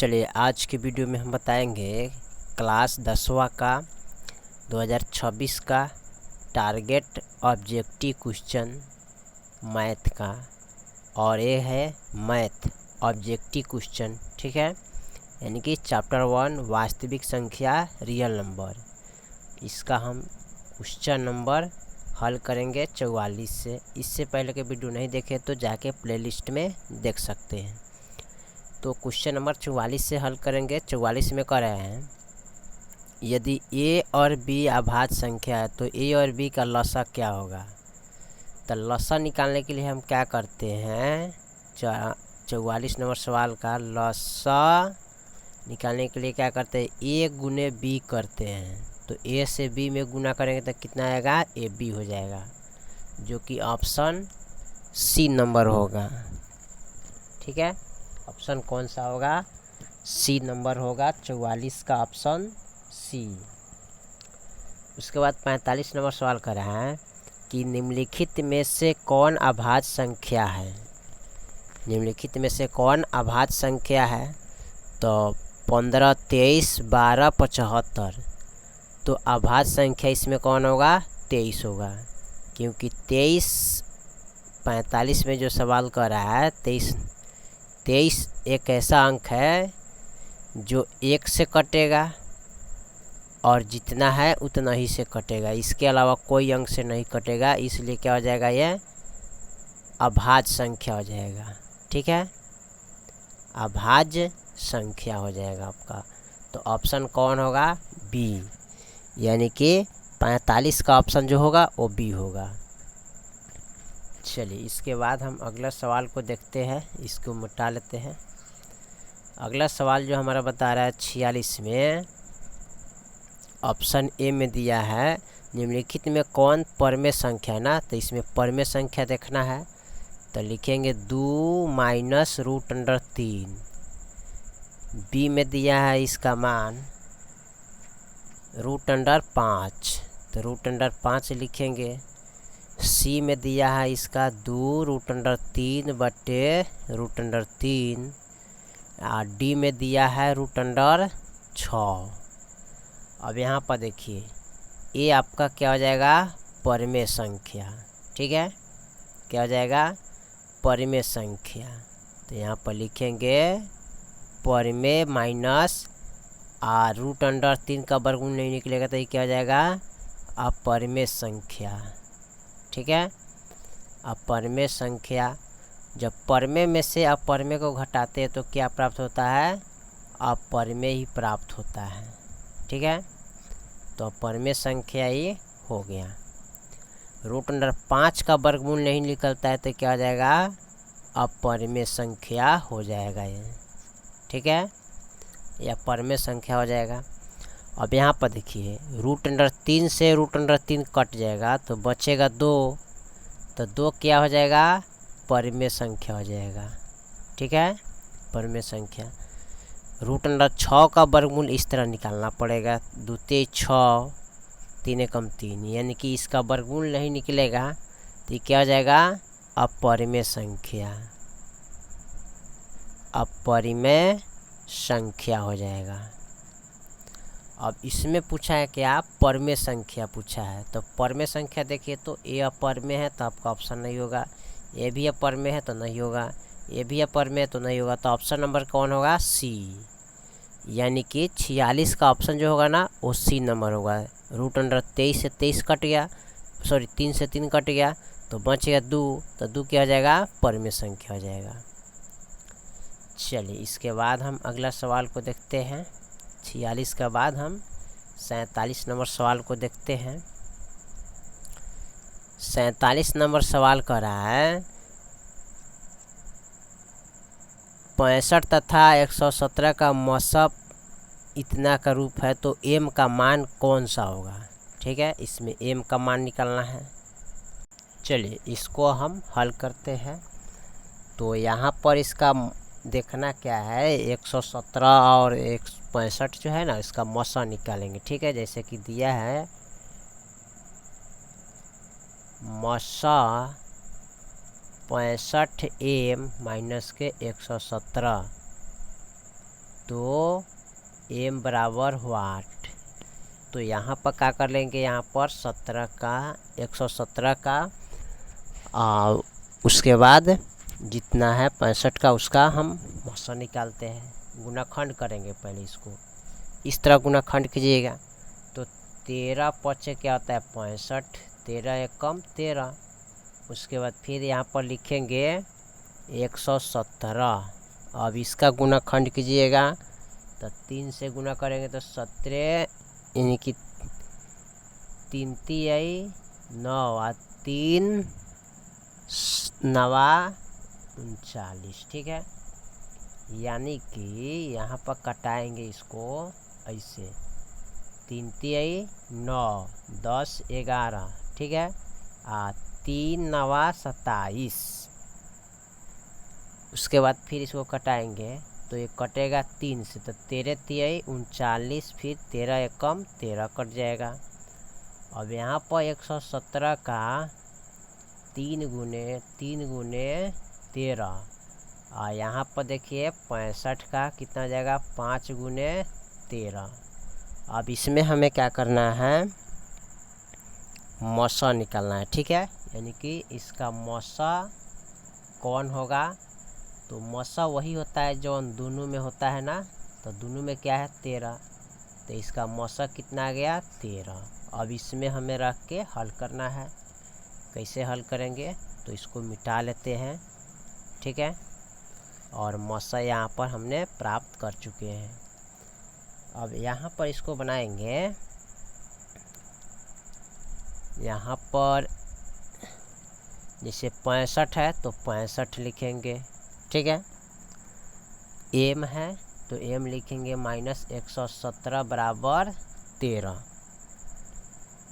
चलिए आज के वीडियो में हम बताएंगे क्लास 10वां का 2026 का टारगेट ऑब्जेक्टिव क्वेश्चन मैथ का। और ये है मैथ ऑब्जेक्टिव क्वेश्चन, ठीक है, यानी कि चैप्टर 1 वास्तविक संख्या रियल नंबर। इसका हम क्वेश्चन नंबर हल करेंगे 44 से। इससे पहले के वीडियो नहीं देखे तो जाके प्लेलिस्ट में देख सकते हैं। तो क्वेश्चन नंबर 44 से हल करेंगे। 44 में कह रहे हैं यदि ए और बी अभाज्य संख्या है तो ए और बी का लसा क्या होगा। तो लसा निकालने के लिए हम क्या करते हैं, 44 नंबर सवाल का लसा निकालने के लिए क्या करते हैं, ए गुने बी करते हैं। तो ए से बी में गुना करेंगे तो कितना आएगा, ए बी हो जाएगा, जो कि ऑप्शन सी नंबर होगा। ठीक है, ऑप्शन कौन सा होगा, सी नंबर होगा, 44 का ऑप्शन सी। उसके बाद 45 नंबर सवाल कर रहा है कि निम्नलिखित में से कौन अभाज्य संख्या है। निम्नलिखित में से कौन अभाज्य संख्या है। तो 15, 23, 12, 75। तो अभाज्य संख्या इसमें कौन होगा, 23 होगा, क्योंकि 23 45 में जो सवाल कर रहा है 23 एक ऐसा अंक है जो 1 से कटेगा और जितना है उतना ही से कटेगा, इसके अलावा कोई अंक से नहीं कटेगा, इसलिए क्या हो जाएगा, ये अभाज्य संख्या हो जाएगा। ठीक है, अभाज्य संख्या हो जाएगा आपका। तो ऑप्शन कौन होगा, बी, यानी कि 45 का ऑप्शन जो होगा वो बी होगा। चलिए इसके बाद हम अगला सवाल को देखते हैं, इसको मिटा लेते हैं। अगला सवाल जो हमारा बता रहा है 46 में ऑप्शन ए में दिया है निम्नलिखित में कौन परमेय संख्या है ना। तो इसमें परमेय संख्या देखना है तो लिखेंगे 2 माइनस √3। बी में दिया है इसका मान √5, तो √5 लिखेंगे। सी में दिया है इसका 2 √3 बटे √3। और डी में दिया है √6। अब यहाँ पर देखिए ये आपका क्या हो जाएगा, परमेय संख्या। ठीक है, क्या हो जाएगा, परमेय संख्या। तो यहाँ पर लिखेंगे परमेय माइनस √3 का वर्गमूल नहीं निकलेगा तो ये क्या हो जाएगा, अपरमेय संख्या। ठीक है, अपरमेय संख्या। जब परमेय में से अपरमेय को घटाते हैं तो क्या प्राप्त होता है, अपरमेय ही प्राप्त होता है। ठीक है, तो अपरमेय संख्या ये हो गया। √5 का वर्गमूल नहीं निकलता है तो क्या हो जाएगा, अपरमेय संख्या हो जाएगा ये। ठीक है, यह परमेय संख्या हो जाएगा। अब यहाँ पर देखिए √3 से √3 कट जाएगा तो बचेगा 2, तो 2 क्या हो जाएगा, परमेय संख्या हो जाएगा। ठीक है, परमेय संख्या। √6 का वर्गमूल इस तरह निकालना पड़ेगा, 2 3 6, 3 एकम 3, यानी कि इसका वर्गमूल नहीं निकलेगा तो ये क्या हो जाएगा, अपरिमेय संख्या। अपरिमेय संख्या हो जाएगा। अब इसमें पूछा है क्या, परमेय संख्या पूछा है। तो परमेय संख्या देखिए तो ए अपरमेय है तो आपका ऑप्शन नहीं होगा, ए भी अपरमेय है तो नहीं होगा, ए भी अपरमेय है तो नहीं होगा। तो ऑप्शन नंबर कौन होगा, सी, यानी कि 46 का ऑप्शन जो होगा ना वो सी नंबर होगा। √23 से 23 कट गया, सॉरी 3 से 3 कट गया तो बचेगा 2, तो 2 क्या हो जाएगा, परमेय संख्या हो जाएगा। चलिए इसके बाद हम अगला सवाल को देखते हैं। 46 के बाद हम 47 नंबर सवाल को देखते हैं। 47 नंबर सवाल कर रहा है 65 तथा 117 का मसब इतना का रूप है तो m का मान कौन सा होगा। ठीक है, इसमें m का मान निकालना है। चलिए इसको हम हल करते हैं। तो यहाँ पर इसका देखना क्या है, 117 और 65 जो है ना इसका मसा निकालेंगे। ठीक है, जैसे कि दिया है मसा 65m - के 117 तो m बराबर वाट। तो यहाँ पर क्या कर लेंगे, यहाँ पर 17 का 117 का उसके बाद जितना है 65 का उसका हम मौसा निकालते हैं, गुणाखंड करेंगे। पहले इसको इस तरह गुणाखंड कीजिएगा तो 13 पचे क्या होता है 65, 13 एकम 13। उसके बाद फिर यहाँ पर लिखेंगे 117। अब इसका गुणाखंड कीजिएगा तो 3 से गुना करेंगे तो 17, यानी कि 3 आई 9 3 9 39। ठीक है, यानी कि यहाँ पर कटाएंगे इसको ऐसे 3 आई 9 10 11। ठीक है, 3 9 27। उसके बाद फिर इसको कटाएंगे तो ये कटेगा 3 से, तो 13 तिहाई 39, फिर 13 एकम 13 कट जाएगा। अब यहाँ पर 117 का 3 गुने 13, और यहाँ पर देखिए 65 का कितना जाएगा 5 गुने 13। अब इसमें हमें क्या करना है, मौसा निकालना है। ठीक है, यानी कि इसका मौसा कौन होगा, तो मौसा वही होता है जो दोनों में होता है ना, तो दोनों में क्या है 13, तो इसका मौसा कितना आ गया 13। अब इसमें हमें रख के हल करना है। कैसे हल करेंगे, तो इसको मिटा लेते हैं। ठीक है, और मौसा यहाँ पर हमने प्राप्त कर चुके हैं। अब यहाँ पर इसको बनाएंगे, यहाँ पर जैसे 65 है तो 65 लिखेंगे। ठीक है, m है तो m लिखेंगे माइनस 117 बराबर 13।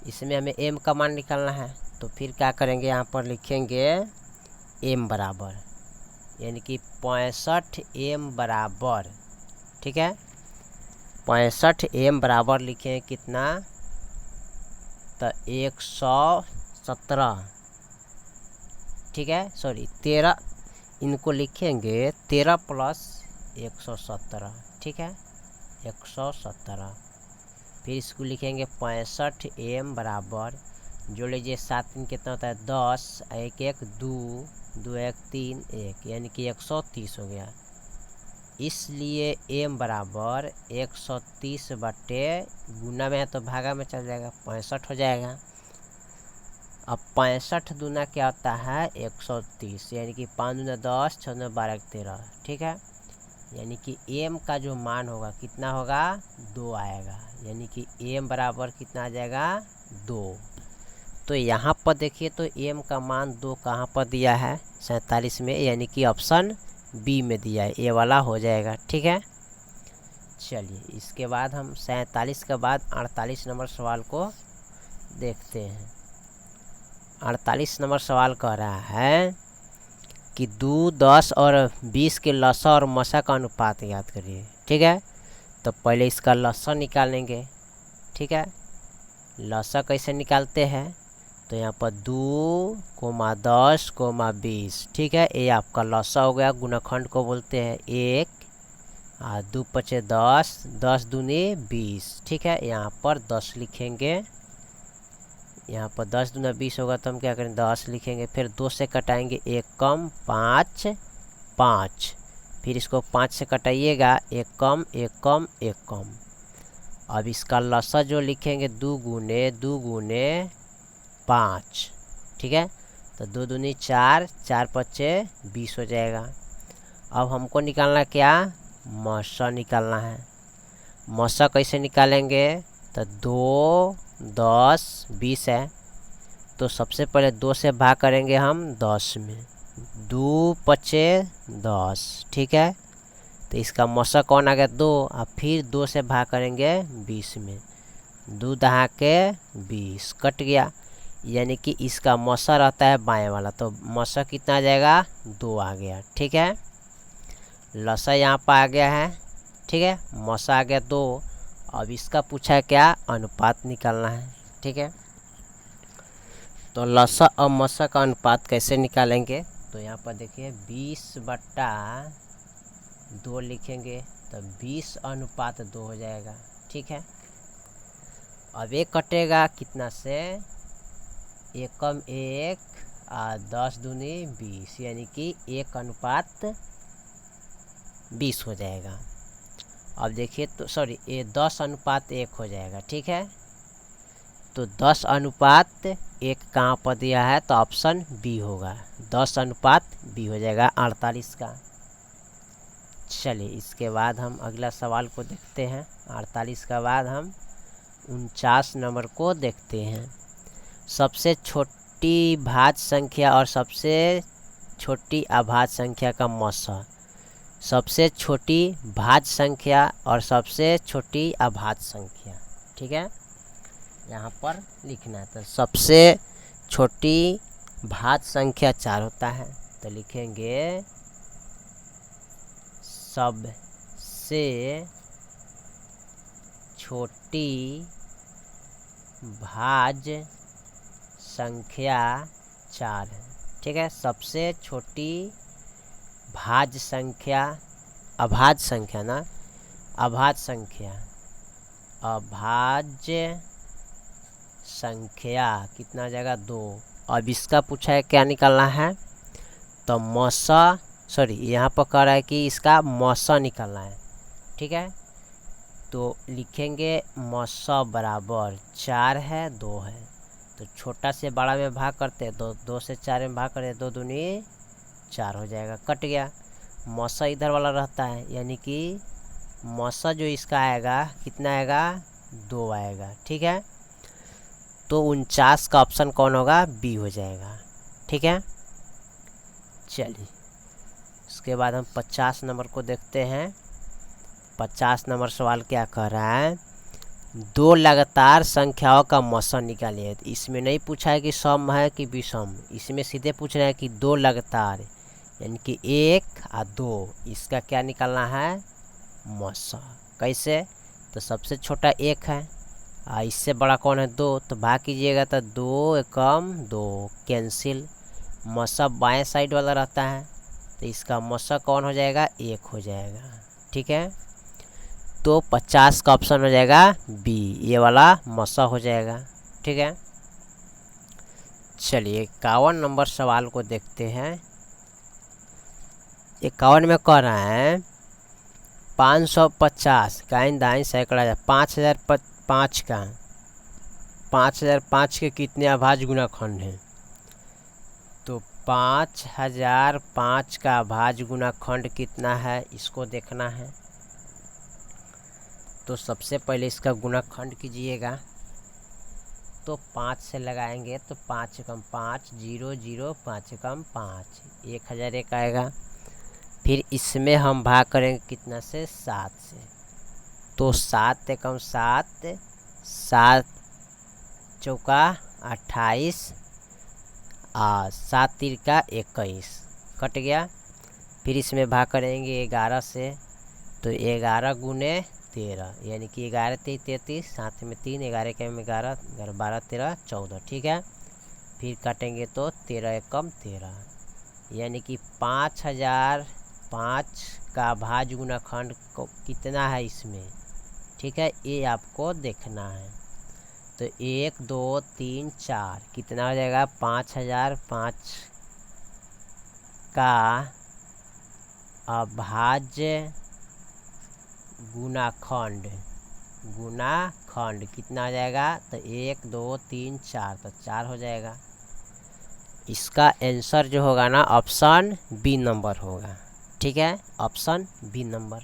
इसमें हमें m का मान निकालना है, तो फिर क्या करेंगे, यहाँ पर लिखेंगे m बराबर, यानी कि 65 m बराबर। ठीक है, 65 m बराबर लिखें कितना, तो 117। ठीक है, सॉरी 13, इनको लिखेंगे 13 प्लस 117। ठीक है, 117। फिर इसको लिखेंगे 65 m बराबर, जोड़ लीजिए 7 3 कितना होता है 10, 1 1 2, 2 1 3 1, यानी कि 130 हो गया। इसलिए m बराबर 130 बटे, गुना में है तो भागा में चल जाएगा 65 हो जाएगा। अब 65 दूना क्या होता है 130, यानी कि 5 दूना 10, 6 दूना 12 13। ठीक है, यानी कि m का जो मान होगा कितना होगा 2 आएगा, यानी कि m बराबर कितना आ जाएगा 2। तो यहाँ पर देखिए तो m का मान 2 कहाँ पर दिया है 47 में, यानी कि ऑप्शन बी में दिया है, ए वाला हो जाएगा। ठीक है, चलिए इसके बाद हम 47 के बाद 48 नंबर सवाल को देखते हैं। 48 नंबर सवाल कह रहा है कि 2, 10 और 20 के लसा और मसा का अनुपात याद करिए। ठीक है, तो पहले इसका लसा निकालेंगे। ठीक है, लसा कैसे निकालते हैं, तो यहाँ पर 2, 10, 20। ठीक है, ये आपका लसा हो गया, गुणनखंड को बोलते हैं 1, 2 पचे 10, 10 दूनी 20। ठीक है, यहाँ पर 10 लिखेंगे, यहाँ पर 10 दूना 20 होगा तो हम क्या करें 10 लिखेंगे। फिर 2 से कटाएंगे 1 कम 5 5, फिर इसको 5 से कटाइएगा 1 कम 1 कम 1 कम। अब इसका लसा जो लिखेंगे 2 गुने 5। ठीक है, तो 2 दूनी 4, 4 पचे 20 हो जाएगा। अब हमको निकालना क्या, मौसा निकालना है। मौसा कैसे निकालेंगे, तो 2, 10, 20 है, तो सबसे पहले 2 से भाग करेंगे हम 10 में, 2 पचे 10। ठीक है, तो इसका मौसा कौन आ गया 2, और फिर 2 से भाग करेंगे 20 में, 2 दहा के 20 कट गया, यानी कि इसका मौसा रहता है बाएं वाला, तो मौसा कितना आ जाएगा 2 आ गया। ठीक है, लसा यहाँ पर आ गया है। ठीक है, मौसा आ गया 2। अब इसका पूछा है क्या, अनुपात निकालना है। ठीक है, तो लसा और मौसा का अनुपात कैसे निकालेंगे, तो यहाँ पर देखिए 20/2 लिखेंगे। तो 20:2 हो जाएगा। ठीक है, अब एक कटेगा कितना से, 1 और 10 दूनी 20, यानी कि 1:20 हो जाएगा। अब देखिए तो सॉरी, ये 10:1 हो जाएगा। ठीक है, तो 10:1 कहाँ पर दिया है, तो ऑप्शन बी होगा, 10:B हो जाएगा 48 का। चलिए इसके बाद हम अगला सवाल को देखते हैं। 48 का बाद हम 49 नंबर को देखते हैं। सबसे छोटी भाज्य संख्या और सबसे छोटी अभाज्य संख्या का मौसा। सबसे छोटी भाज्य संख्या और सबसे छोटी अभाज्य संख्या। ठीक है, यहाँ पर लिखना है। तो सबसे छोटी भाज्य संख्या 4 होता है, तो लिखेंगे सबसे छोटी भाज्य संख्या 4 है। ठीक है, सबसे छोटी भाज्य संख्या, अभाज्य संख्या ना, अभाज्य संख्या, अभाज्य संख्या कितना हो जाएगा, 2। अब इसका पूछा है क्या निकालना है, तो मौसा, सॉरी यहाँ पर कह रहा है कि इसका मौसा निकालना है। ठीक है, तो लिखेंगे मौसा बराबर 4 है 2 है, तो छोटा से बड़ा में भाग करते हैं, 2 से 4 में भाग करते, 2 दूनी 4 हो जाएगा, कट गया। मौसा इधर वाला रहता है, यानी कि मौसा जो इसका आएगा कितना आएगा, 2 आएगा। ठीक है, तो 49 का ऑप्शन कौन होगा, बी हो जाएगा। ठीक है, चलिए इसके बाद हम 50 नंबर को देखते हैं। 50 नंबर सवाल क्या कह रहा है, 2 लगातार संख्याओं का मौसा निकालिए। इसमें नहीं पूछा है कि सम है कि विषम, इसमें सीधे पूछ रहा है कि 2 लगातार, यानी कि 1 और 2, इसका क्या निकालना है, मौसा। कैसे, तो सबसे छोटा 1 है और इससे बड़ा कौन है, 2, तो भाग कीजिएगा तो 2 एकम 2 कैंसिल। मौसा बाएं साइड वाला रहता है, तो इसका मौसा कौन हो जाएगा, 1 हो जाएगा। ठीक है, तो 50 का ऑप्शन हो जाएगा बी, ये वाला मौसा हो जाएगा। ठीक है, चलिए 51 नंबर सवाल को देखते हैं। 51 में कह रहा है 550 काइन दाइन सैकड़ा, 5005 का 5005 के कितने अभाज्य गुणाखंड हैं, तो 5005 का अभाज्य गुणाखंड कितना है, इसको देखना है। तो सबसे पहले इसका गुणाखंड कीजिएगा, तो 5 से लगाएंगे तो 5 एकम 5, 0 0, 5 एकम 5, 1001 आएगा। फिर इसमें हम भाग करेंगे कितना से, 7 से, तो 7 एकम 7, 7 चौका 28 और 7 तिरका 21, कट गया। फिर इसमें भाग करेंगे 11 से, तो 11 गुने 13, यानी कि 11 3 33, साथ में 3, 11 के 11, 11 12 13 14। ठीक है, फिर काटेंगे तो 13 एकम 13, यानी कि 5005 का भाज्य गुणाखंड कितना है इसमें। ठीक है, ये आपको देखना है। तो 1 2 3 4 कितना हो जाएगा, 5005 का अभाज्य गुणाखंड कितना हो जाएगा, तो 1 2 3 4, तो 4 हो जाएगा। इसका आंसर जो होगा ना, ऑप्शन बी नंबर होगा। ठीक है, ऑप्शन बी नंबर।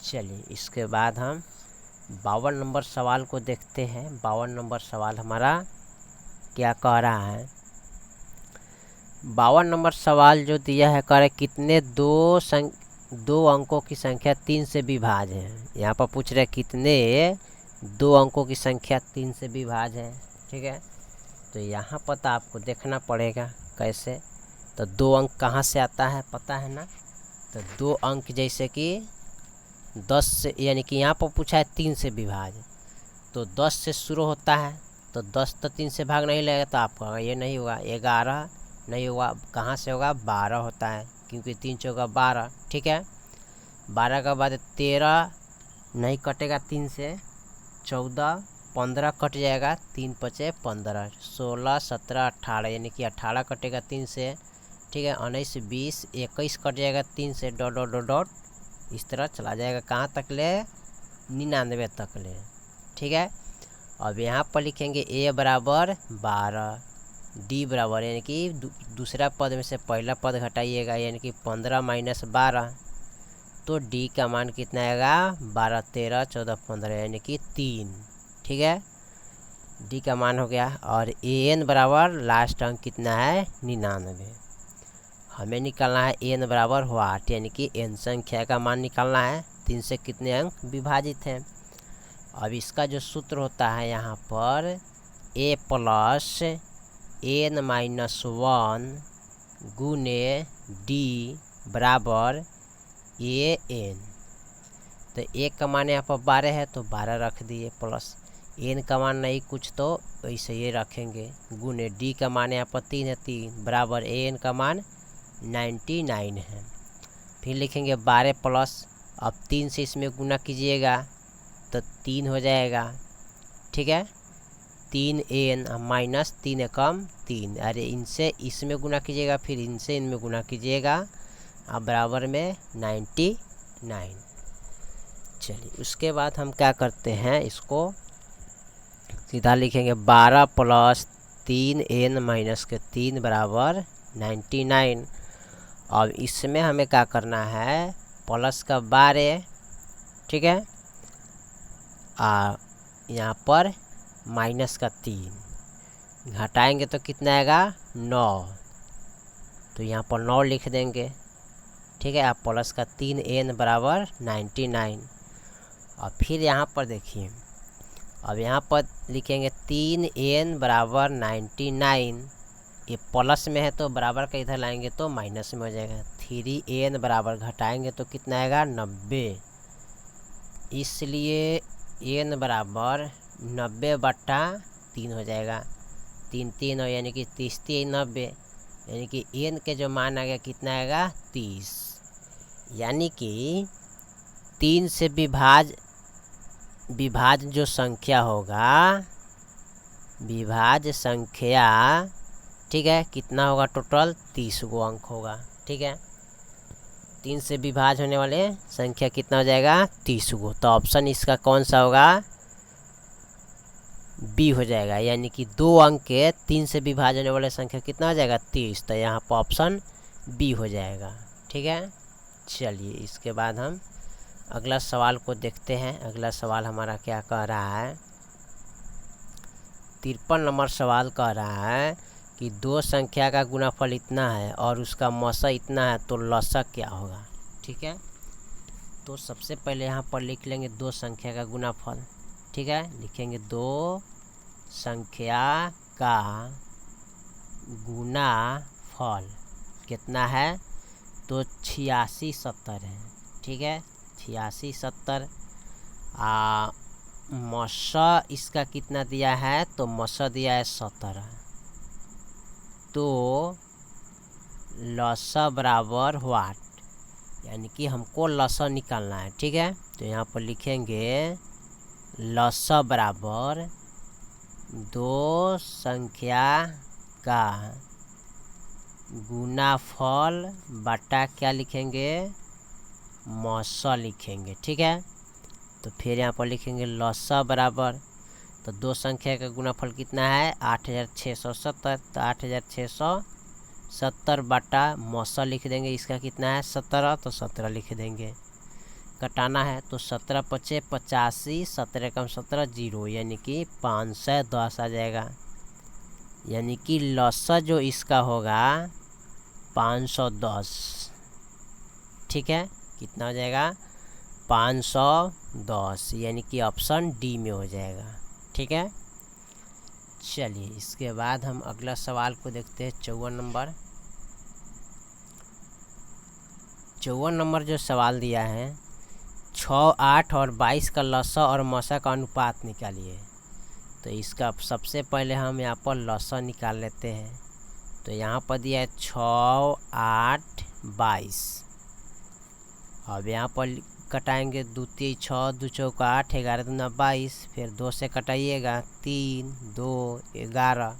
चलिए इसके बाद हम 52 नंबर सवाल को देखते हैं। 52 नंबर सवाल हमारा क्या कह रहा है, 52 नंबर सवाल जो दिया है, कह रहे कितने दो अंकों की संख्या 3 से विभाज्य है। यहाँ पर पूछ रहे कितने 2 अंकों की संख्या 3 से विभाज्य है। ठीक है, तो यहाँ पता आपको देखना पड़ेगा कैसे। तो 2 अंक कहाँ से आता है पता है ना, तो 2 अंक जैसे कि 10 से, यानी कि यहाँ पर पूछा है 3 से विभाज्य, तो 10 से शुरू होता है, तो 10 तो 3 से भाग नहीं लगेगा, तो आपका ये नहीं होगा, 11 नहीं होगा, कहाँ से होगा, 12 होता है, क्योंकि 3 चौका 12। ठीक है, 12 के बाद 13 नहीं कटेगा 3 से, 14, 15 कट जाएगा, 3 पचे 15, 16, 17, 18 यानी कि 18 कटेगा 3 से, ठीक है। 19, 20, 21 कट जाएगा 3 से, डॉट डॉट डॉट डॉट इस तरह चला जाएगा कहाँ तक ले, 99 तक ले, ठीक है। अब यहाँ पर लिखेंगे a बराबर 12, d बराबर यानी कि दूसरा पद में से पहला पद घटाइएगा यानी कि 15 माइनस 12, तो d का मान कितना आएगा 12, 13, 14, 15 यानी कि 3, ठीक है। d का मान हो गया। और an बराबर लास्ट अंक कितना है 99। हमें निकालना है n बराबर व्हाट यानी कि n संख्या का मान निकालना है, 3 से कितने अंक विभाजित हैं। अब इसका जो सूत्र होता है यहाँ पर a प्लस n माइनस 1 गुने d बराबर a n। तो a का मान यहाँ पर 12 है तो 12 रख दिए, प्लस n का मान नहीं कुछ तो ऐसे ये रखेंगे, गुने d का मान यहाँ पर 3 है, 3 बराबर a n का मान 99 है। फिर लिखेंगे 12 प्लस, अब 3 से इसमें गुना कीजिएगा तो 3 हो जाएगा, ठीक है। 3n माइनस 3 एकम 3, अरे इनसे इसमें गुना कीजिएगा फिर इनसे इनमें गुना कीजिएगा, अब बराबर में 99। चलिए उसके बाद हम क्या करते हैं, इसको सीधा लिखेंगे 12 प्लस 3n माइनस के 3 बराबर 99। अब इसमें हमें क्या करना है, प्लस का 12, ठीक है, यहाँ पर माइनस का 3 घटाएंगे तो कितना आएगा 9, तो यहाँ पर 9 लिख देंगे, ठीक है। अब प्लस का 3n बराबर 99। और फिर यहाँ पर देखिए, अब यहाँ पर लिखेंगे 3n बराबर 99, ये प्लस में है तो बराबर का इधर लाएंगे तो माइनस में हो जाएगा। 3n बराबर घटाएंगे तो कितना आएगा 90, इसलिए n बराबर 90/3 हो जाएगा, 3 3 यानी कि 30 3 90, यानी कि n के जो मान आ गया कितना आएगा 30, यानी कि 3 से विभाज्य जो संख्या होगा, विभाज्य संख्या, ठीक है, कितना होगा टोटल 30 गो अंक होगा, ठीक है। 3 से विभाज्य होने वाले संख्या कितना हो जाएगा 30 गो, तो ऑप्शन इसका कौन सा होगा बी हो जाएगा, यानी कि 2 अंक के 3 से विभाज्य होने वाले संख्या कितना हो जाएगा 30, तो यहाँ पर ऑप्शन बी हो जाएगा, ठीक है। चलिए इसके बाद हम अगला सवाल को देखते हैं। अगला सवाल हमारा क्या कह रहा है, 53 नंबर सवाल कह रहा है कि 2 संख्या का गुणाफल इतना है और उसका मसा इतना है तो लसा क्या होगा, ठीक है। तो सबसे पहले यहाँ पर लिख लेंगे 2 संख्या का गुणाफल, ठीक है। लिखेंगे 2 संख्या का गुणाफल कितना है, तो 86 70 है, ठीक है, 86 70। मसा इसका कितना दिया है, तो मसा दिया है 17, तो लसा बराबर व्हाट, यानी कि हमको लसा निकालना है, ठीक है। तो यहाँ पर लिखेंगे लसा बराबर 2 संख्या का गुणाफल बटा क्या लिखेंगे मसा लिखेंगे, ठीक है। तो फिर यहाँ पर लिखेंगे लसा बराबर, तो 2 संख्या का गुणाफल कितना है 8670, तो 8670 बटा मसा लिख देंगे, इसका कितना है 17, तो 17 लिख देंगे। कटाना है तो 17 पचे 85, 17 कम 17 0, यानी कि 510 आ जाएगा, यानी कि लसा जो इसका होगा 510, ठीक है। कितना हो जाएगा 510, यानी कि ऑप्शन डी में हो जाएगा, ठीक है। चलिए इसके बाद हम अगला सवाल को देखते हैं। 54 नंबर जो सवाल दिया है, 6, 8 और 22 का लसा और मसा का अनुपात निकालिए। तो इसका सबसे पहले हम यहाँ पर लसा निकाल लेते हैं। तो यहाँ पर दिया है 6, 8, 22, अब यहाँ पर कटाएंगे 2 3 6 2 चौका 8 11 दूना 22, फिर 2 से कटाइएगा 3 2 11,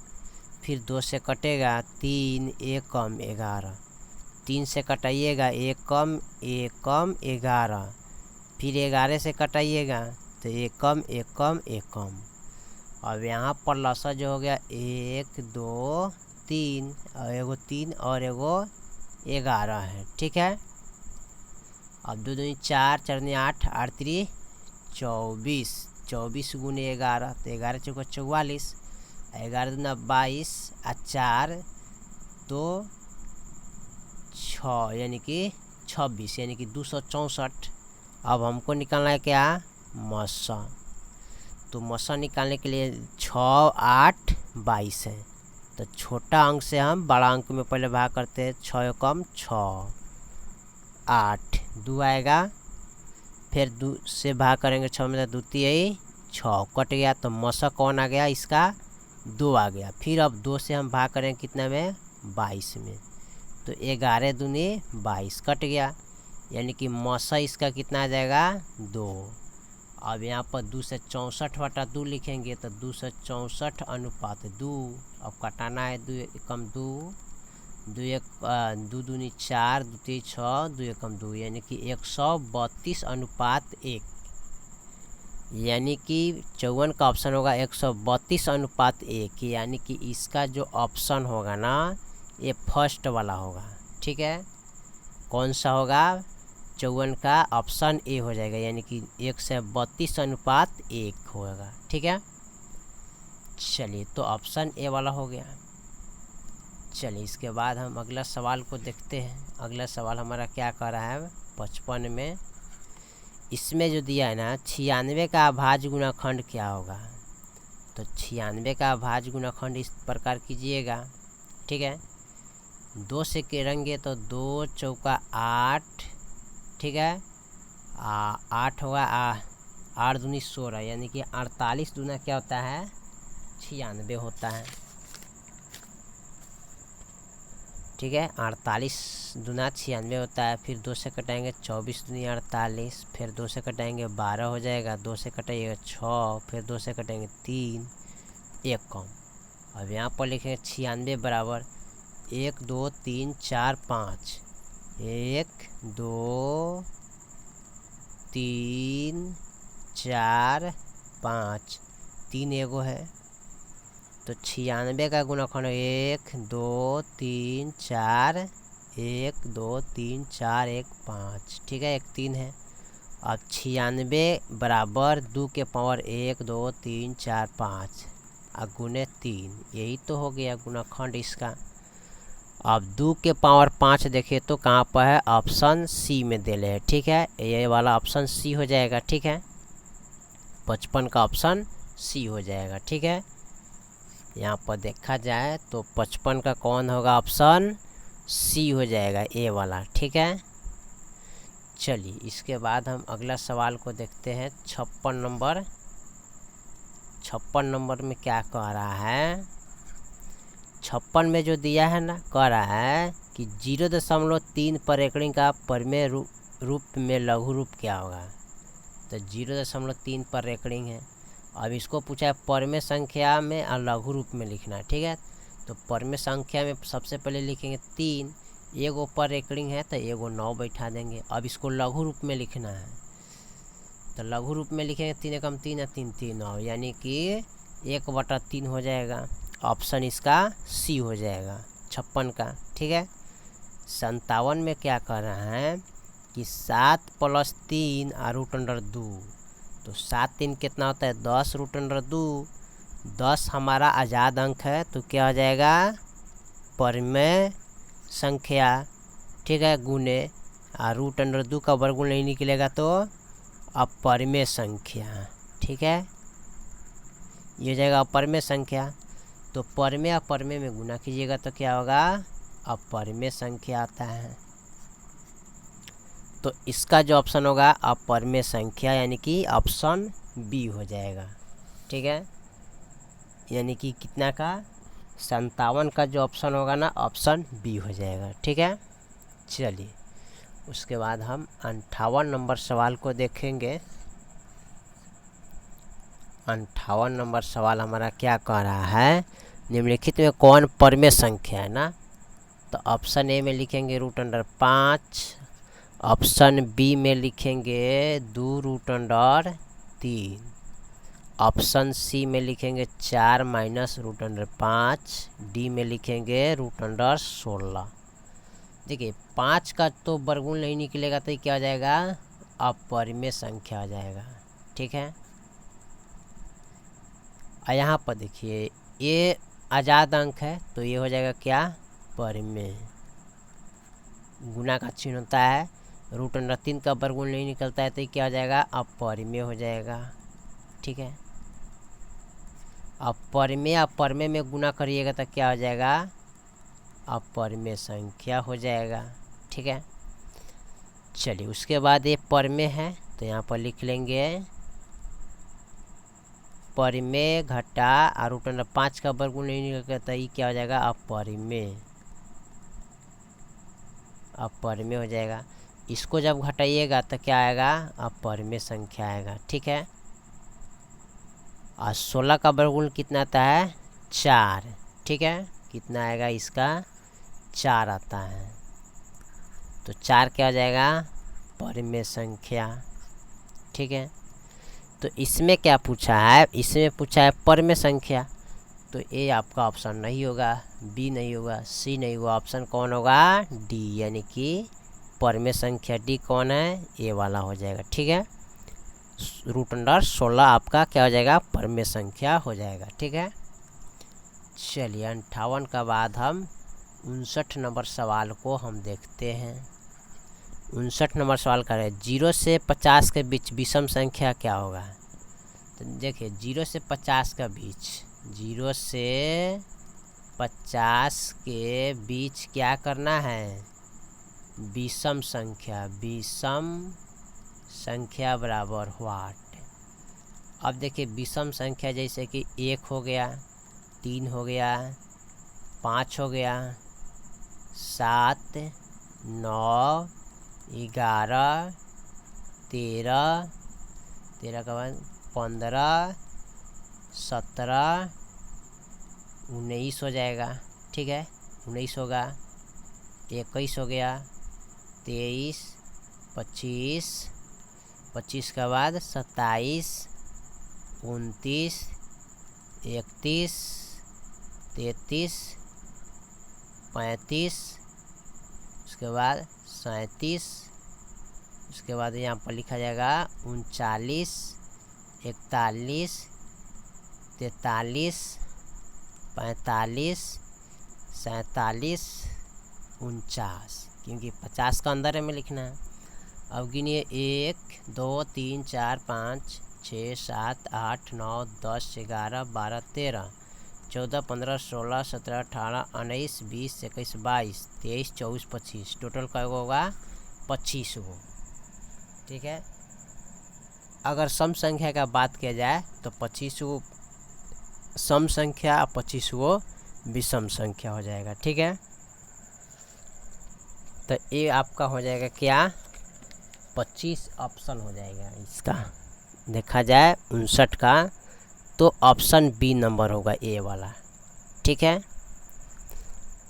फिर 2 से कटेगा 3 1 कम 11, 3 से कटाइएगा 1 कम 11, फिर 11 से कटाइएगा तो 1 कम 1 कम 1 कम। अब यहाँ पर लसा जो हो गया 1 2 3 और एगो 3 और एगो 11 है, ठीक है। अब 2 दूनी 4 4 दूनी 8 8 3 24, 24 गुने 11 तो 11 चौका 44, 11 दूना 22 और 4 2 6 यानी कि 26 यानी कि 264। अब हमको निकालना है क्या, मसा। तो मसा निकालने के लिए 6 8 22 है, तो छोटा अंक से हम बड़ा अंक में पहले भाग करते हैं। 6 कम 6 8 2 आएगा, फिर 2 से भाग करेंगे 6 में तो 2 3 6 कट गया, तो मसा कौन आ गया, इसका 2 आ गया। फिर अब 2 से हम भाग करेंगे कितना में, 22 में, तो 11 दूनी 22 कट गया, यानी कि मसा इसका कितना आ जाएगा 2। अब यहाँ पर 2 से 64 बटा 2 लिखेंगे तो 2 से 64 अनुपात 2। अब कटाना है 2 कम 2 2 1 2 दूनी 4 2 3 6 2 1 कम 2 यानी कि 132 अनुपात 1, यानी कि 54 का ऑप्शन होगा 132 अनुपात 1, यानी कि इसका जो ऑप्शन होगा ना ये फर्स्ट वाला होगा, ठीक है। कौन सा होगा, 54 का ऑप्शन ए हो जाएगा, यानी कि 132 अनुपात 1 होगा, ठीक है। चलिए तो ऑप्शन ए वाला हो गया। चलिए इसके बाद हम अगला सवाल को देखते हैं। अगला सवाल हमारा क्या कर रहा है 55 में, इसमें जो दिया है ना 96 का अभाज्य गुणनखंड क्या होगा। तो 96 का अभाज्य गुणनखंड इस प्रकार कीजिएगा, ठीक है। 2 से करेंगे तो 2 चौका 8, ठीक है। 8 होगा 8 दूनी 16, यानी कि 48 दूना क्या होता है 96 होता है, ठीक है। 48 दूना 96 होता है। फिर 2 से कटाएंगे 24 दूनी 48, फिर 2 से कटाएंगे 12 हो जाएगा, 2 से कटाइएगा 6, फिर 2 से कटाएंगे 3 1 कम। अब यहाँ पर लिखेंगे 96 बराबर 1 2 3 4 5, 1 2 3 4 5, 3 एगो है, तो 96 का गुणनखंड 1 2 3 4 1 2 3 4 1 5, ठीक है। 1 3 है। अब 96 बराबर 2 के पावर 1 2 3 4 5 और गुने 3, यही तो हो गया गुणनखंड इसका। अब 2 के पावर 5 देखिए तो कहाँ पर है, ऑप्शन सी में दे है, ठीक है। ये वाला ऑप्शन सी हो जाएगा, ठीक है। 55 का ऑप्शन सी हो जाएगा, ठीक है। यहाँ पर देखा जाए तो 55 का कौन होगा, ऑप्शन सी हो जाएगा, ए वाला, ठीक है। चलिए इसके बाद हम अगला सवाल को देखते हैं 56 नंबर। 56 नंबर में क्या कह रहा है, 56 में जो दिया है ना, कह रहा है कि 0.3 पर एकड़िंग का परिमेय रूप में लघु रूप क्या होगा। तो 0.3 पर एकड़िंग है। अब इसको पूछा है परिमेय संख्या में और लघु रूप में लिखना है, ठीक है। तो परिमेय संख्या में सबसे पहले लिखेंगे 3, एगो पर एकड़िंग है तो एगो 9 बैठा देंगे। अब इसको लघु रूप में लिखना है, तो लघु रूप में लिखेंगे 3 एकम 3 और 3 3 9, यानी कि 1/3 हो जाएगा। ऑप्शन इसका सी हो जाएगा 56 का, ठीक है। 57 में क्या कर रहा है कि 7 + 3 और √2, तो 7 3 कितना होता है 10 √2, 10 हमारा आज़ाद अंक है, तो क्या हो जाएगा परिमेय संख्या, ठीक है, गुने √2 का वर्गमूल नहीं निकलेगा तो अपरिमेय संख्या, ठीक है। ये हो जाएगा अपरिमेय संख्या। तो परिमेय अपरिमेय में गुना कीजिएगा तो क्या होगा, अपरिमेय संख्या आता है। तो इसका जो ऑप्शन होगा अपरिमेय संख्या, यानी कि ऑप्शन बी हो जाएगा, ठीक है। यानी कि कितना का 57 का जो ऑप्शन होगा ना, ऑप्शन बी हो जाएगा, ठीक है। चलिए उसके बाद हम 58 नंबर सवाल को देखेंगे। 58 नंबर सवाल हमारा क्या कह रहा है, निम्नलिखित में कौन परमेय संख्या है ना। तो ऑप्शन ए में लिखेंगे √5, ऑप्शन बी में लिखेंगे 2√3, ऑप्शन सी में लिखेंगे 4 माइनस √5, डी में लिखेंगे √16। देखिए 5 का तो वर्गमूल नहीं निकलेगा तो ये क्या हो जाएगा, अपरिमेय संख्या हो जाएगा। ठीक है, और यहाँ पर देखिए ये आज़ाद अंक है तो ये हो जाएगा क्या, परिमेय। गुना का चिन्ह होता है, √3 का वर्गमूल नहीं निकलता है तो ये क्या हो जाएगा, अपरिमेय हो जाएगा। ठीक है, अपरिमेय अपरिमेय में गुना करिएगा तो क्या हो जाएगा, अपरिमेय संख्या हो जाएगा। ठीक है, चलिए उसके बाद ये परिमेय है तो यहाँ पर लिख लेंगे परिमेय घटा और √5 का वर्गमूल नहीं निकलता तो ये क्या हो जाएगा, अपरिमेय। अपरिमेय हो जाएगा। इसको जब घटाइएगा तो क्या आएगा, अपरिमेय संख्या आएगा। ठीक है, और 16 का वर्गमूल कितना आता है, 4। ठीक है, कितना आएगा इसका, 4 आता है। तो 4 क्या हो जाएगा, परिमेय संख्या। ठीक है, तो इसमें क्या पूछा है, इसमें पूछा है परिमेय संख्या, तो ए आपका ऑप्शन नहीं होगा, बी नहीं होगा, सी नहीं होगा, ऑप्शन कौन होगा, डी, यानी कि परिमेय संख्या डी कौन है, ए वाला हो जाएगा। ठीक है, √16 आपका क्या हो जाएगा, परिमेय संख्या हो जाएगा। ठीक है, चलिए 58 का बाद हम 59 नंबर सवाल को हम देखते हैं। 59 नंबर सवाल कर रहे हैं 0 से 50 के बीच विषम संख्या क्या होगा। तो देखिए 0 से 50 का बीच, 0 से 50 के बीच क्या करना है, विषम संख्या। विषम संख्या बराबर व्हाट। अब देखिए विषम संख्या जैसे कि 1 हो गया, 3 हो गया, 5 हो गया, 7, 9, 11, 13, 13 के बाद 15, 17, 19 हो जाएगा। ठीक है, 19 होगा, 21 हो गया, 23, 25, 25 के बाद 27, 29, 31, 33, 35, उसके बाद 37, उसके बाद यहाँ पर लिखा जाएगा 39, 41, 43, 45, 47, 49, क्योंकि 50 का अंदर में लिखना है। अब गिनिए 1 2 3 4 5 6 7 8 9 10 11 12 13 14 15 16 17 18 19 20 21 22 23 24 25, टोटल क्या होगा, 25 गो। ठीक है, अगर सम संख्या का बात किया जाए तो 25 गो सम संख्या, 25 गो विषम संख्या हो जाएगा। ठीक है, तो ये आपका हो जाएगा क्या, 25 ऑप्शन हो जाएगा इसका। देखा जाए 59 का तो ऑप्शन बी नंबर होगा, ए वाला। ठीक है,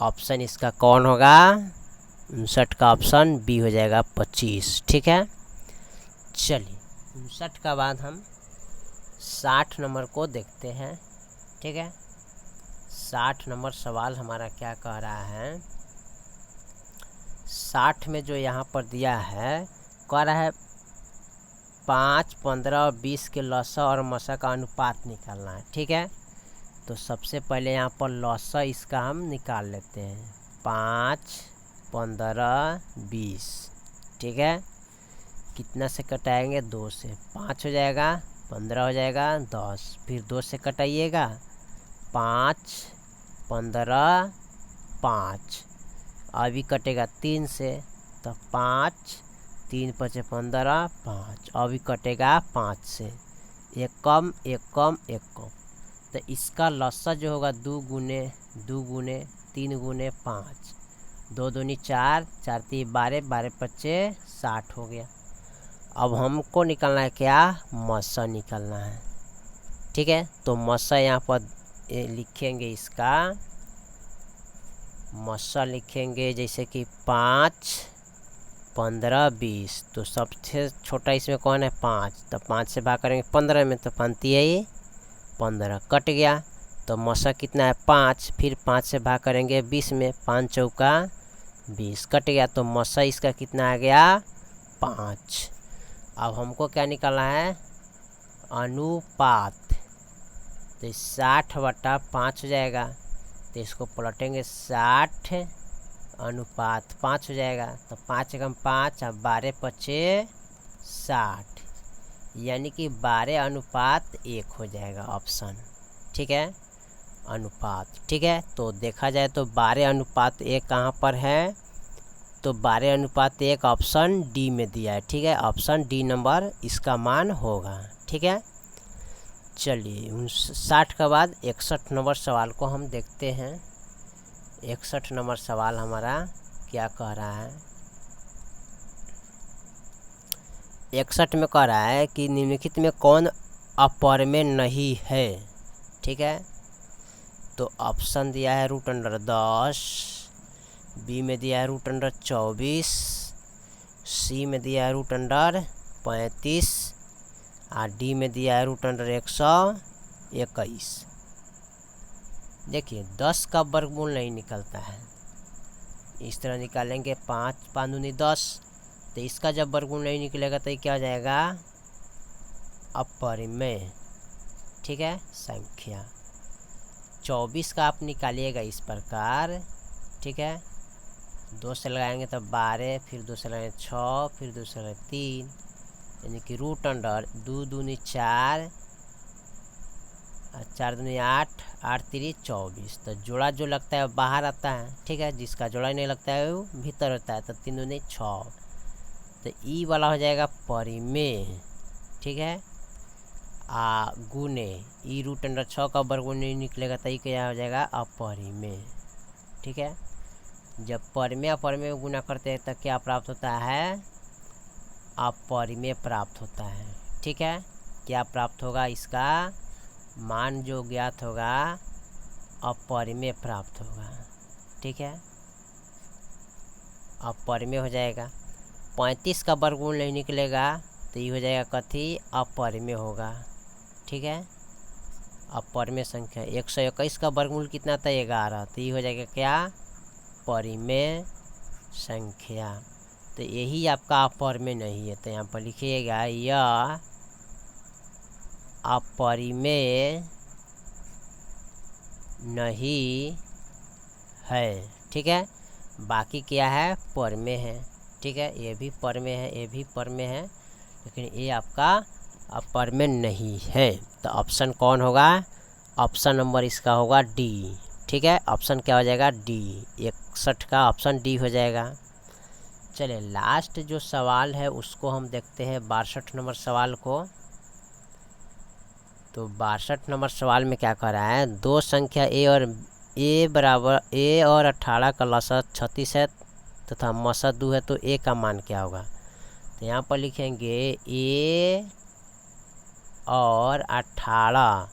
ऑप्शन इसका कौन होगा, 59 का ऑप्शन बी हो जाएगा, 25। ठीक है, चलिए 59 का बाद हम 60 नंबर को देखते हैं। ठीक है, 60 नंबर सवाल हमारा क्या कह रहा है, 60 में जो यहाँ पर दिया है, कह रहा है 5, 15 और 20 के लसा और मसा का अनुपात निकालना है। ठीक है, तो सबसे पहले यहाँ पर लसा इसका हम निकाल लेते हैं, 5, 15, 20। ठीक है, कितना से कटाएंगे, 2 से, 5 हो जाएगा, 15 हो जाएगा, 10, फिर 2 से कटाइएगा, 5, 15, 5, अभी कटेगा 3 से, तो 5, 3 5 15, 5, अभी कटेगा 5 से, एक कम एक कम एक कम, तो इसका लसा जो होगा 2 गुने 2 गुने 3 गुने 5, 2 दूनी 4, 4 3 12, 12 पच्चे 60 हो गया। अब हमको निकालना है क्या, मसा निकालना है। ठीक है, तो मसा यहाँ पर लिखेंगे, इसका मसा लिखेंगे जैसे कि 5, 15, 20। तो सबसे छोटा इसमें कौन है, 5। तो 5 से भाग करेंगे 15 में, तो 5 तिहाई 15 कट गया। तो मसा कितना है 5, फिर 5 से भाग करेंगे 20 में, 5 चौका 20 कट गया। तो मसा इसका कितना आ गया, 5। अब हमको क्या निकालना है, अनुपात। तो 60/5 हो जाएगा। तो इसको पलटेंगे, 60 अनुपात 5 हो जाएगा। तो 5 एकम 5 और 12 पच्चे 60, यानी कि 12 अनुपात 1 हो जाएगा ऑप्शन। ठीक है, अनुपात। ठीक है, तो देखा जाए तो 12 अनुपात 1 कहाँ पर है, तो 12 अनुपात 1 ऑप्शन डी में दिया है। ठीक है, ऑप्शन डी नंबर इसका मान होगा। ठीक है, चलिए 60 के बाद 61 नंबर सवाल को हम देखते हैं। 61 नंबर सवाल हमारा क्या कह रहा है। 61 में कह रहा है कि निम्नलिखित में कौन अपर में नहीं है। ठीक है, तो ऑप्शन दिया है √10, बी में दिया है √24, सी में दिया है √35 और डी में दिया है √121। देखिए 10 का वर्गमूल नहीं निकलता है, इस तरह निकालेंगे 5 5 दूनी 10। तो इसका जब वर्गमूल नहीं निकलेगा तो ये क्या हो जाएगा, अपरिमेय। ठीक है, संख्या। 24 का आप निकालिएगा इस प्रकार। ठीक है, 2 से लगाएंगे तो 12, फिर 2 से लगाएंगे 6, फिर 2 से लगाएंगे 3, यानी कि √2 दूनी 4, 4 दूनी 8, 8 3 24। तो जोड़ा जो लगता है बाहर आता है। ठीक है, जिसका जोड़ा नहीं लगता है वो भीतर होता है। तो 3 दूनी 6, तो ई वाला हो जाएगा परिमेय। ठीक है, गुने ई √6 का वर्गमूल नहीं निकलेगा तो ये क्या हो जाएगा, अपरिमेय। ठीक है, जब परिमेय अपरिमेय गुना करते हैं तो क्या प्राप्त होता है, अपरिमेय प्राप्त होता है। ठीक है, क्या प्राप्त होगा, इसका मान जो ज्ञात होगा अपरिमेय प्राप्त होगा। ठीक है, अपरिमेय हो जाएगा। 35 का वर्गमूल नहीं निकलेगा तो ये हो जाएगा कथी, अपरिमेय होगा। ठीक है, अपरिमेय संख्या। 121 का वर्गमूल कितना था, 11। तो ये हो जाएगा क्या, परिमेय संख्या। तो यही आपका अपरिमेय नहीं है। तो यहाँ पर लिखिएगा यह अपरिमेय नहीं है। ठीक है, बाकी क्या है, परिमेय है। ठीक है, ये भी परिमेय है, ये भी परिमेय है, लेकिन ये आपका अपरिमेय नहीं है। तो ऑप्शन कौन होगा, ऑप्शन नंबर इसका होगा डी। ठीक है, ऑप्शन क्या हो जाएगा, डी। 61 का ऑप्शन डी हो जाएगा। चलिए लास्ट जो सवाल है उसको हम देखते हैं, 62 नंबर सवाल को। तो 62 नंबर सवाल में क्या कह रहा है, दो संख्या ए और 18 का लसा 36 है तथा मसा 2 है, तो ए का मान क्या होगा। तो यहाँ पर लिखेंगे ए और 18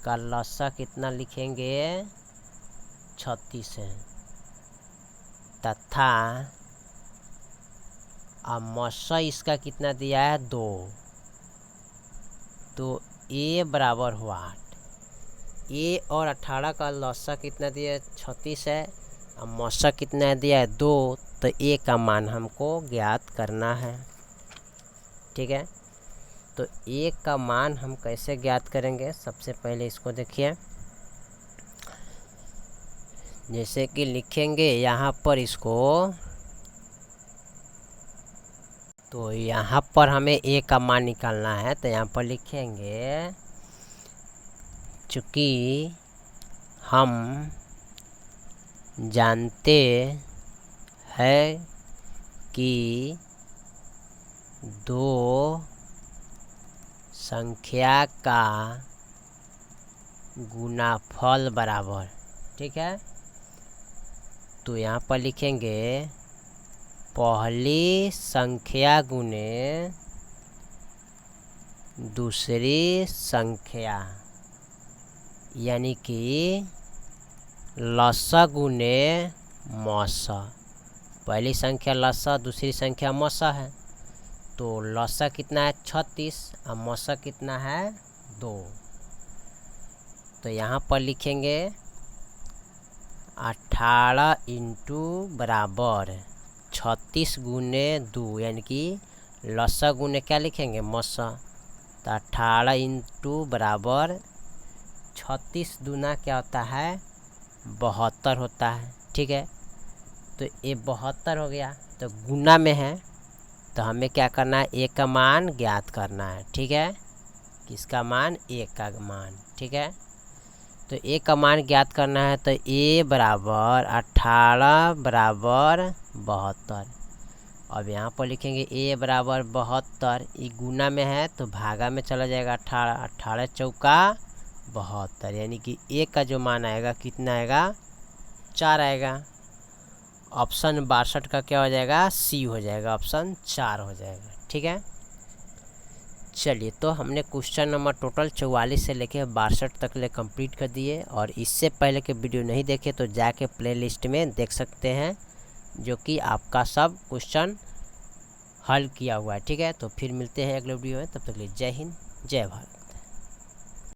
का लसा कितना लिखेंगे, 36 है, तथा मसा इसका कितना दिया है, 2। तो ए बराबर हुआ 8। ए और 18 का लसा कितना दिया है, 36 है, और मसा कितना दिया है, 2। तो ए का मान हमको ज्ञात करना है। ठीक है, तो ए का मान हम कैसे ज्ञात करेंगे, सबसे पहले इसको देखिए। जैसे कि लिखेंगे यहाँ पर इसको, तो यहाँ पर हमें ए का मान निकालना है। तो यहाँ पर लिखेंगे, चूँकि हम जानते हैं कि दो संख्या का गुणाफल बराबर। ठीक है, तो यहाँ पर लिखेंगे पहली संख्या गुने दूसरी संख्या, यानी कि लसा गुने मसा। पहली संख्या लसा, दूसरी संख्या मसा है, तो लसा कितना है 36 और मसा कितना है 2। तो यहाँ पर लिखेंगे 18 इंटू बराबर 36 गुने 2, यानी कि लसा गुने क्या लिखेंगे मसा। तो 18 इंटू बराबर 36 दूना क्या होता है 72 होता है। ठीक है, तो ये 72 हो गया। तो गुना में है तो हमें क्या करना है, ए का मान ज्ञात करना है। ठीक है, किसका मान, ए का मान। ठीक है, तो ए का मान ज्ञात करना है, तो ए बराबर 18 बराबर 72। अब यहाँ पर लिखेंगे ए बराबर 72, ये गुना में है तो भागा में चला जाएगा 18, 18 चौका 72, यानी कि ए का जो मान आएगा कितना आएगा 4 आएगा। ऑप्शन 62 का क्या हो जाएगा, सी हो जाएगा, ऑप्शन 4 हो जाएगा। ठीक है, चलिए तो हमने क्वेश्चन नंबर टोटल 44 से लेके 62 तक ले कंप्लीट कर दिए। और इससे पहले के वीडियो नहीं देखे तो जाके प्लेलिस्ट में देख सकते हैं, जो कि आपका सब क्वेश्चन हल किया हुआ है। ठीक है, तो फिर मिलते हैं अगले वीडियो में, तब तक के लिए जय हिंद जय भारत।